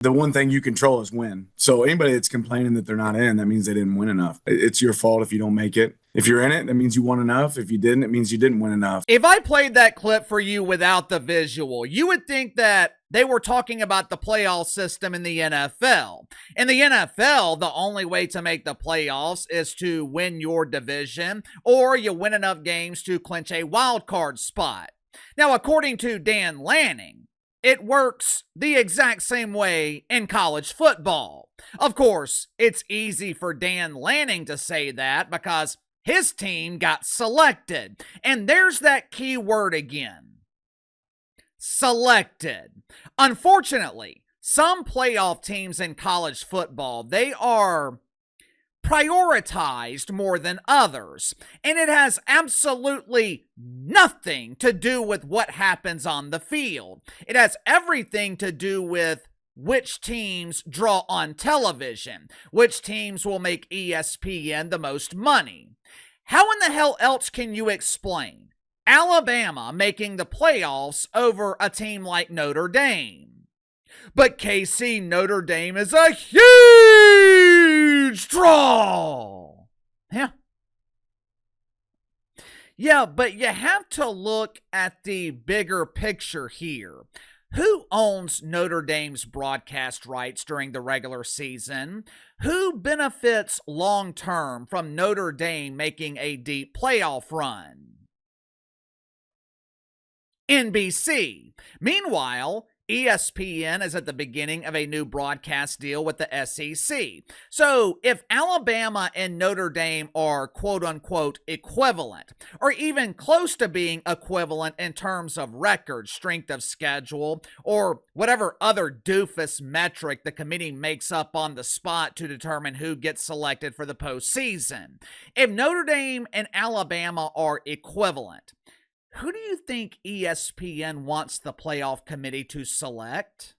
The one thing you control is win. So anybody that's complaining that they're not in, that means they didn't win enough. It's your fault if you don't make it. If you're in it, that means you won enough. If you didn't, it means you didn't win enough. If I played that clip for you without the visual, you would think that they were talking about the playoff system in the NFL. In the NFL, the only way to make the playoffs is to win your division, or you win enough games to clinch a wild card spot. Now, according to Dan Lanning, it works the exact same way in college football. Of course, it's easy for Dan Lanning to say that because his team got selected. And there's that key word again. Selected. Unfortunately, some playoff teams in college football, they are prioritized more than others. And it has absolutely nothing to do with what happens on the field. It has everything to do with which teams draw on television, which teams will make ESPN the most money. How in the hell else can you explain Alabama making the playoffs over a team like Notre Dame? But KC Notre Dame is a huge draw. Yeah, but you have to look at the bigger picture here. Who owns Notre Dame's broadcast rights during the regular season? Who benefits long term from Notre Dame making a deep playoff run? NBC. Meanwhile, ESPN is at the beginning of a new broadcast deal with the SEC. So if Alabama and Notre Dame are quote-unquote equivalent, or even close to being equivalent in terms of record, strength of schedule, or whatever other doofus metric the committee makes up on the spot to determine who gets selected for the postseason, if Notre Dame and Alabama are equivalent, who do you think ESPN wants the playoff committee to select?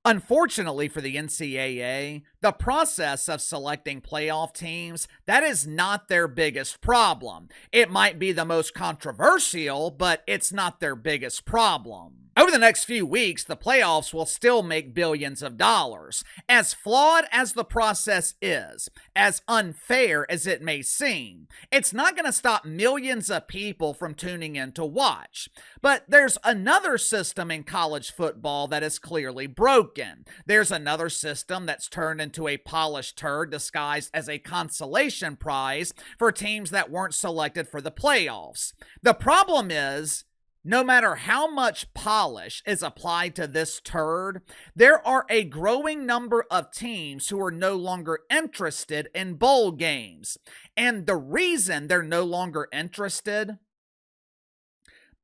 Unfortunately for the NCAA, the process of selecting playoff teams, that is not their biggest problem. It might be the most controversial, but it's not their biggest problem. Over the next few weeks, the playoffs will still make billions of dollars. As flawed as the process is, as unfair as it may seem, it's not going to stop millions of people from tuning in to watch. But there's another system in college football that is clearly broken. There's another system that's turned into a polished turd disguised as a consolation prize for teams that weren't selected for the playoffs. The problem is, no matter how much polish is applied to this turd, there are a growing number of teams who are no longer interested in bowl games. And the reason they're no longer interested,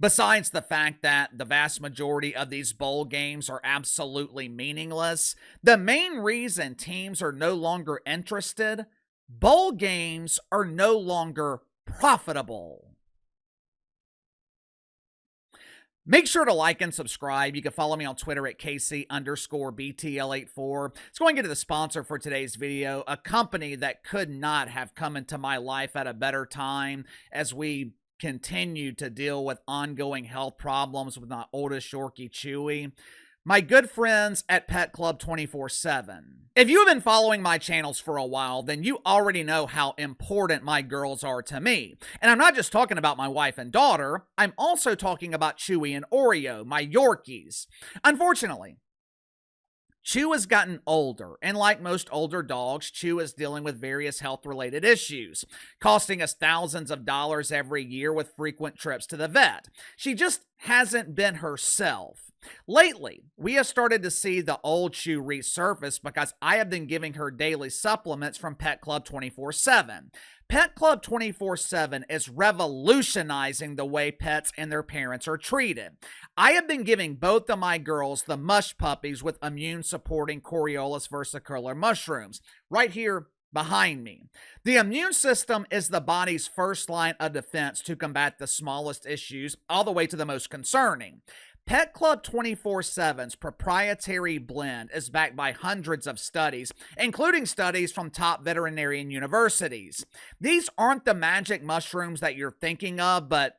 besides the fact that the vast majority of these bowl games are absolutely meaningless, the main reason teams are no longer interested, bowl games are no longer profitable. Make sure to like and subscribe. You can follow me on Twitter at KC_BTL84. Let's go and get to the sponsor for today's video, a company that could not have come into my life at a better time as we continue to deal with ongoing health problems with my oldest Yorkie Chewy. My good friends at Pet Club 24/7. If you have been following my channels for a while, then you already know how important my girls are to me. And I'm not just talking about my wife and daughter, I'm also talking about Chewy and Oreo, my Yorkies. Unfortunately, Chew has gotten older, and like most older dogs, Chew is dealing with various health-related issues, costing us thousands of dollars every year with frequent trips to the vet. She just hasn't been herself. Lately, we have started to see the old Chew resurface because I have been giving her daily supplements from Pet Club 24/7. Pet Club 24/7 is revolutionizing the way pets and their parents are treated. I have been giving both of my girls the mush puppies with immune-supporting Coriolis versicolor mushrooms right here behind me. The immune system is the body's first line of defense to combat the smallest issues all the way to the most concerning. Pet Club 24/7's proprietary blend is backed by hundreds of studies, including studies from top veterinarian universities. These aren't the magic mushrooms that you're thinking of, but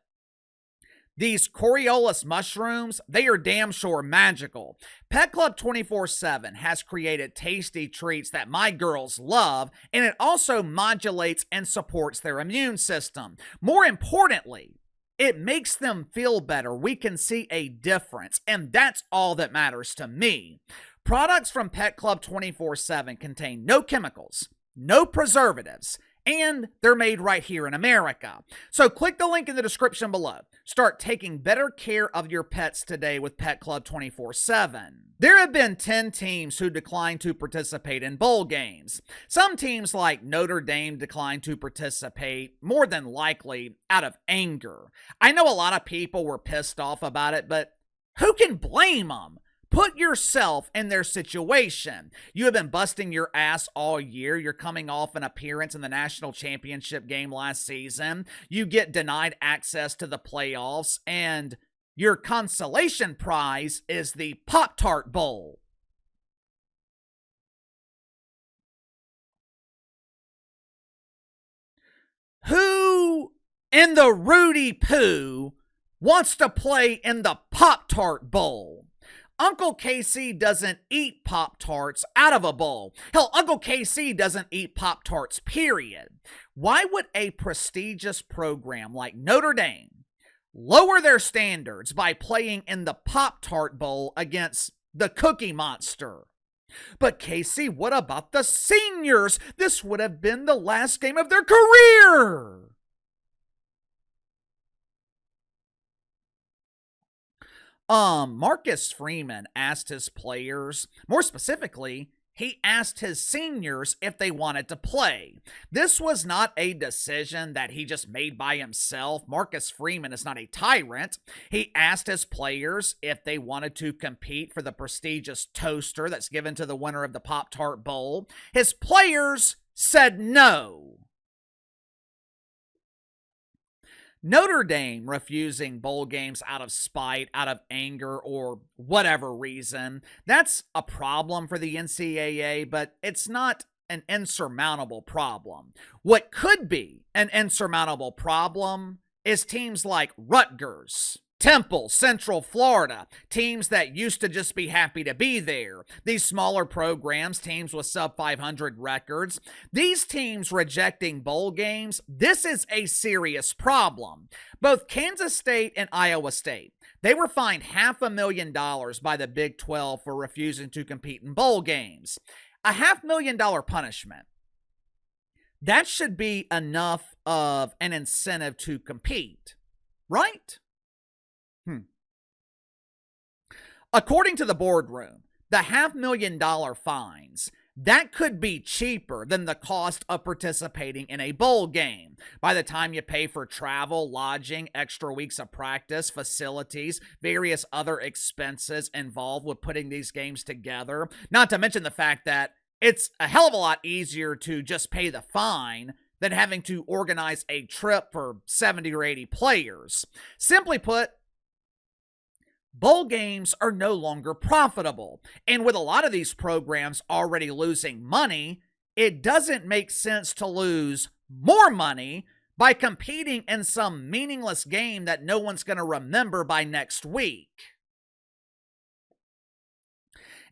These Coriolis mushrooms, they are damn sure magical. Pet Club 24/7 has created tasty treats that my girls love, and it also modulates and supports their immune system. More importantly, it makes them feel better. We can see a difference, and that's all that matters to me. Products from Pet Club 24/7 contain no chemicals, no preservatives, and they're made right here in America. So click the link in the description below. Start taking better care of your pets today with Pet Club 24/7. There have been 10 teams who declined to participate in bowl games. Some teams like Notre Dame declined to participate, more than likely out of anger. I know a lot of people were pissed off about it, but who can blame them? Put yourself in their situation. You have been busting your ass all year. You're coming off an appearance in the national championship game last season. You get denied access to the playoffs, and your consolation prize is the Pop-Tart Bowl. Who in the Rudy Poo wants to play in the Pop-Tart Bowl? Uncle KC doesn't eat Pop-Tarts out of a bowl. Hell, Uncle KC doesn't eat Pop-Tarts, period. Why would a prestigious program like Notre Dame lower their standards by playing in the Pop-Tart Bowl against the Cookie Monster? But KC, what about the seniors? This would have been the last game of their career. Marcus Freeman asked his players, more specifically, he asked his seniors if they wanted to play. This was not a decision that he just made by himself. Marcus Freeman is not a tyrant. He asked his players if they wanted to compete for the prestigious toaster that's given to the winner of the Pop-Tart Bowl. His players said no. Notre Dame refusing bowl games out of spite, out of anger, or whatever reason, that's a problem for the NCAA, but it's not an insurmountable problem. What could be an insurmountable problem is teams like Rutgers, Temple, Central Florida, teams that used to just be happy to be there. These smaller programs, teams with sub-500 records, these teams rejecting bowl games, this is a serious problem. Both Kansas State and Iowa State, they were fined $500,000 by the Big 12 for refusing to compete in bowl games. A $500,000 punishment. That should be enough of an incentive to compete, right? According to the Boardroom, the $500,000 fines, that could be cheaper than the cost of participating in a bowl game. By the time you pay for travel, lodging, extra weeks of practice, facilities, various other expenses involved with putting these games together, not to mention the fact that it's a hell of a lot easier to just pay the fine than having to organize a trip for 70 or 80 players. Simply put, bowl games are no longer profitable. And with a lot of these programs already losing money, it doesn't make sense to lose more money by competing in some meaningless game that no one's going to remember by next week.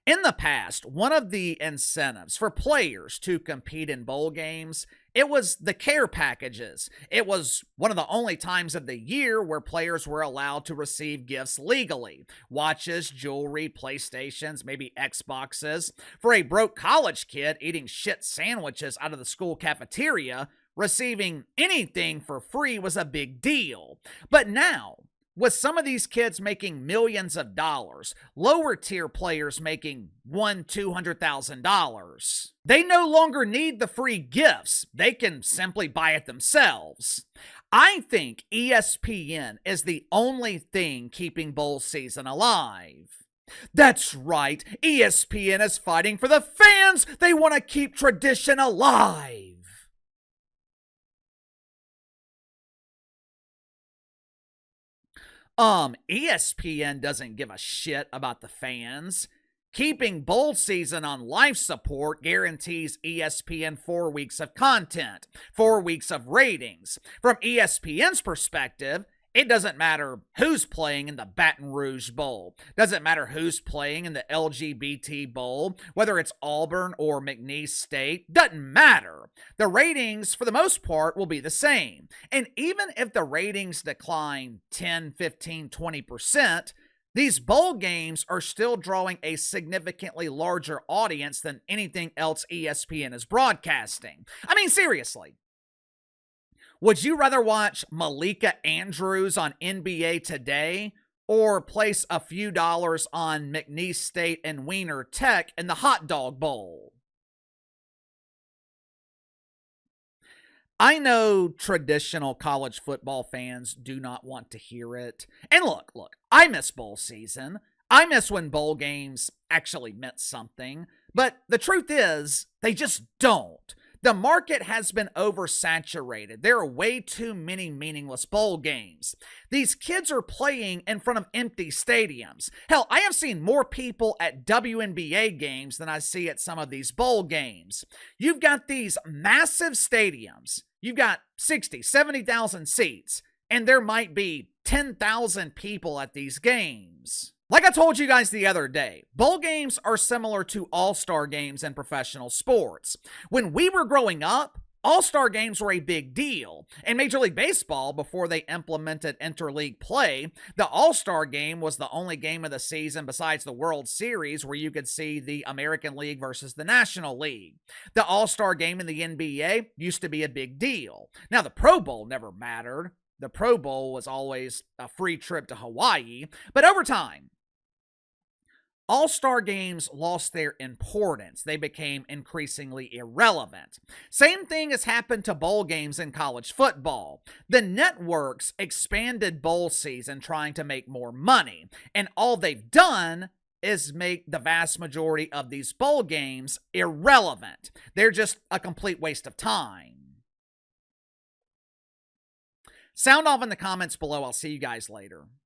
In the past, one of the incentives for players to compete in bowl games, it was the care packages. It was one of the only times of the year where players were allowed to receive gifts legally. Watches, jewelry, PlayStations, maybe Xboxes. For a broke college kid eating shit sandwiches out of the school cafeteria, receiving anything for free was a big deal. But now, with some of these kids making millions of dollars, lower tier players making $200,000, they no longer need the free gifts. They can simply buy it themselves. I think ESPN is the only thing keeping bowl season alive. That's right, ESPN is fighting for the fans. They want to keep tradition alive. ESPN doesn't give a shit about the fans. Keeping bowl season on life support guarantees ESPN 4 weeks of content, 4 weeks of ratings. From ESPN's perspective, It doesn't matter who's playing in the Baton Rouge Bowl. Doesn't matter who's playing in the LGBT Bowl, whether it's Auburn or McNeese State. Doesn't matter. The ratings, for the most part, will be the same. And even if the ratings decline 10, 15, 20%, these bowl games are still drawing a significantly larger audience than anything else ESPN is broadcasting. I mean, seriously. Would you rather watch Malika Andrews on NBA Today or place a few dollars on McNeese State and Wiener Tech in the Hot Dog Bowl? I know traditional college football fans do not want to hear it. And look, I miss bowl season. I miss when bowl games actually meant something. But the truth is, they just don't. The market has been oversaturated. There are way too many meaningless bowl games. These kids are playing in front of empty stadiums. Hell, I have seen more people at WNBA games than I see at some of these bowl games. You've got these massive stadiums. You've got 60, 70,000 seats, and there might be 10,000 people at these games. Like I told you guys the other day, bowl games are similar to all-star games in professional sports. When we were growing up, all-star games were a big deal. In Major League Baseball, before they implemented interleague play, the all-star game was the only game of the season besides the World Series where you could see the American League versus the National League. The all-star game in the NBA used to be a big deal. Now, the Pro Bowl never mattered. The Pro Bowl was always a free trip to Hawaii. But over time, all-star games lost their importance. They became increasingly irrelevant. Same thing has happened to bowl games in college football. The networks expanded bowl season trying to make more money, and all they've done is make the vast majority of these bowl games irrelevant. They're just a complete waste of time. Sound off in the comments below. I'll see you guys later.